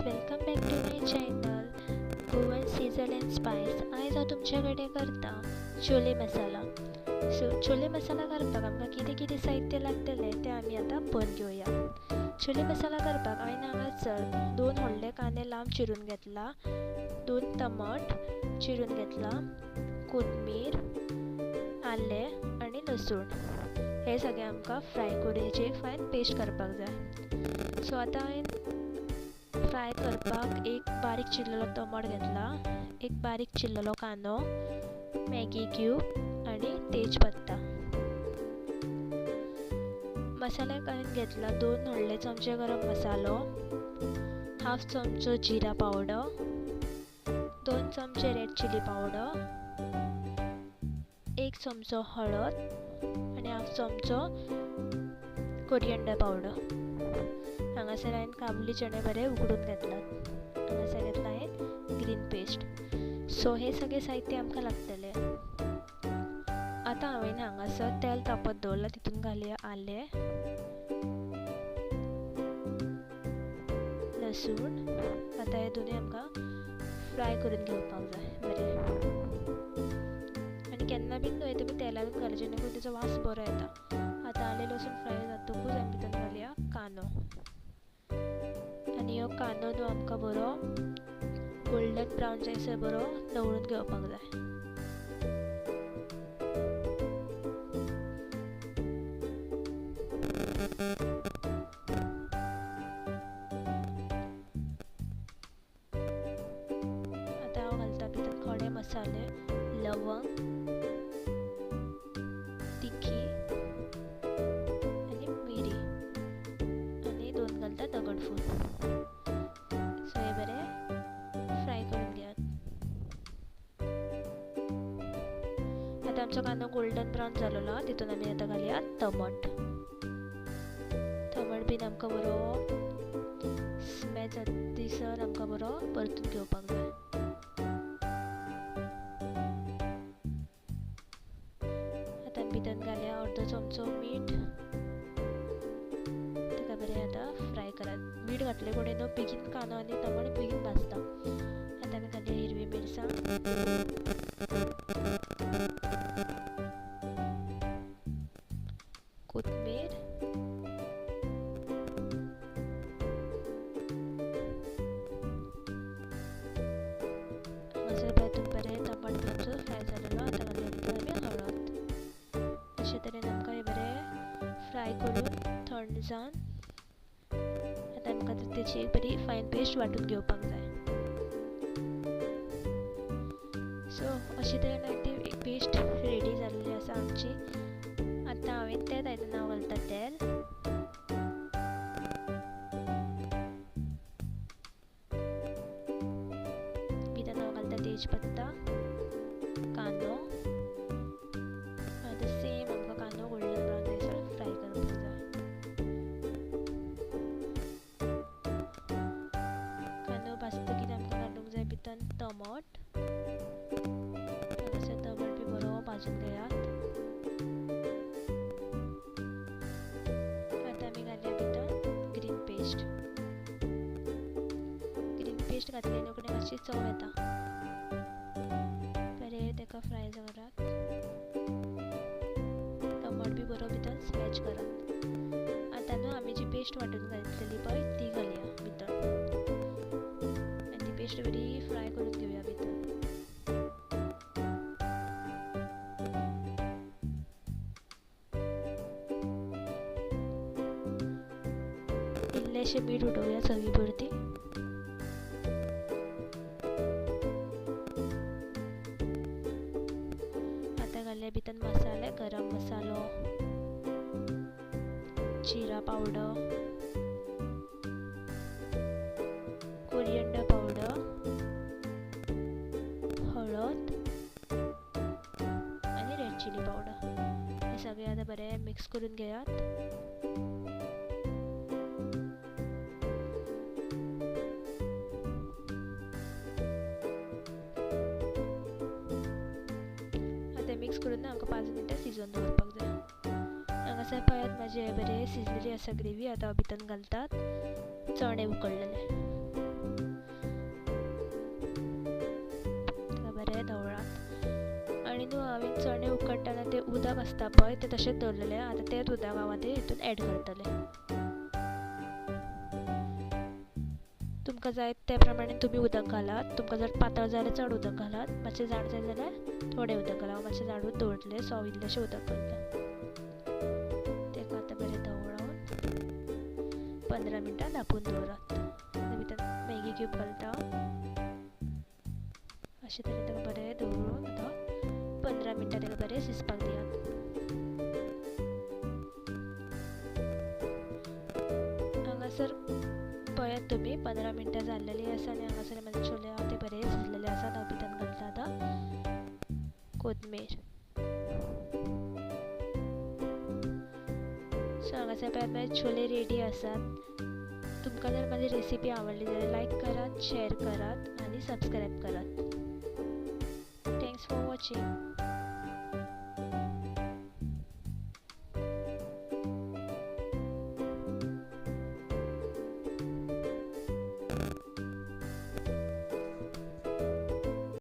Welcome back to my channel Goan sizzle and spice. आयज हांव तुमचे कडेन करता छोले मसाला. छोले मसाला करपाक आमकां कितें कितें साहित्य लागतलें तें आमी आतां पळोवन घेवया. छोले मसाला करपाक हांवें हांगासर 2 व्हडले कांदे लांब चिरून घेतला, 2 टमाट चिरून घेतला, कोथमीर, आलें आनी लसूण हे सगळें आमकां फ्राय करूची फायन पेस्ट करपाक जाय. सो आतां हांवें फ्राय करपाक एक बारीक चिरलेलो टमाट घेतला, एक बारीक चिरलेलो कांदो, मॅगी क्यूब आनी तेजपत्ता. मसाल्याक हांवें घेतला 2 व्हडले चमचे गरम मसालो, हाफ चमचो जिरा पावडर, 2 चमचे रेड चिली पावडर, 1 चमचो हळद आनी हाफ चमचो कोरिएंडर पावडर. हांगासर हांवें काबुली चणे बरे उकडून घेतलात. हांगासर घेतला हांवें ग्रीन पेस्ट. सो हे सगळे साहित्य आमकां लागतले. आतां हांवें हांगासर तेल तापत दवरला, तितून घालुया आलें, लसूण. आतां हे दोनूय आमकां फ्राय करून घेवपाक जाय बरें. आनी केन्ना बीन न्हय तुमी तेलानूच घालचें, जेणेकरून तेजो वास बरो येता. आतां आलें लसूण फ्राय जातकूच आमी तितून घालुया कांदो. आनी हो कांदो न्हू आमकां बरो गोल्डन ब्रावन जायसर बरो तळून घेवपाक जाय. आतां हांव घालता भितर खडे मसाले, लवंग, तिखी आनी मिरी आनी 2 घालता दगडफूल. सो हे बरे फ्राय करून घेयात. आतां आमचो कांदो गोल्डन ब्रावन जालोलो, तितून आमी आतां घालुया टमाट. टमाट बीन आमकां बरो स्मेल जातसर आमकां बरो परतून घेवपाक जाय. आतां भितर घालुया अर्दो चमचो मीठ. ताका बरें आतां फ्राय करात. मीठ घातले कडेन न्हू बेगीन कांदो आनी टमाट बेगीन भाजता. आतां आमी घालुया हिरवी मिरसांग, कोथमीर, हांगासर परतून बरें टमाट तुमचो फ्राय जालेलो. आतां घालुया भितर आमी हळद. अशे तरेन आमकां हे बरें फ्राय करून थंड जावन आतां आमकां तेची एक बरी फायन पेस्ट वांटून घेवपाक जाय. सो अशे तरेन हांवें ती पेस्ट रेडी जाल्ली आसा आमची. आतां हांवें तेच आयदनांत हांव घालता तेल, भितर हांव घालता तेजपत्ता, कांदो. आतां सेम आमकां कांदो गोल्डन ब्रावन जायसर फ्राय करपाक जाय. कांदो भाजतकीर आमकां घालूंक जाय भितर टमाट. हांगासर टमाट बी बरो भाजून घेयात. आतां आमी घालुया भितर ग्रीन पेस्ट. ग्रीन पेस्ट घातले न्हू कडेन मातशी चव येता. बरें ताका फ्राय करात. टमाट बी बरो भितर स्मॅश करात. आतां न्हू आमी जी पेस्ट वांटून घातलेली पळय ती घालुया भितर आनी ती पेस्ट बरी फ्राय करून घेवया भितर. इल्लेशें मीठ उडोवया चवी पुरती. आतां घालुया भितर मसाले, गरम मसालो, जिरा पावडर, कोरिएंडर पावडर, हळद आनी रेड चिली पावडर. हे सगळे आतां बरें मिक्स करून घेयात. आतां मिक्स करून आमकां 5 मिनटां शिजोवन दवरपाक जाय. हांगासर पळयात म्हाजी हे बरें शिजलेली आसा ग्रेवी. आतां हांव भितर घालतात चणे उकडलेले. उदक आसता पळय तें तशेंच दवरलेलें. आतां तें उदक हांव आतां हितून एड करतलें. तुमकां जाय त्या प्रमाणे तुमी उदक घालात. तुमकां जर पातळ जाय जाल्यार चड उदक घालात. मातशें जाड जाय जाल्यार थोडें उदक घालात. हांव मातशें जाडूच दवरतलें, सो हांव इल्लेशें उदक घालता. तेका आतां बरें ढवळून 15 मिनटां धांपून दवरात. भितर मॅगी क्यूब घालता. अशें तरेन तेका बरें दवरून आतां 15 मिनटां तेका बरें शिजपाक दियात. हांगासर पळयात तुमी 15 मिनटां जाल्लेलीं आसा आनी हांगासर म्हाजे छोले हांव ते बरे शिजलेले आसात. हांव भितर घालता आतां कोथमीर. सो हांगासर पळयात म्हाजे छोले रेडी आसात. तुमकां जर म्हाजी रेसिपी आवडली जाल्यार लायक करात, शेअर करात आनी subscribe Karat. Thanks for watching.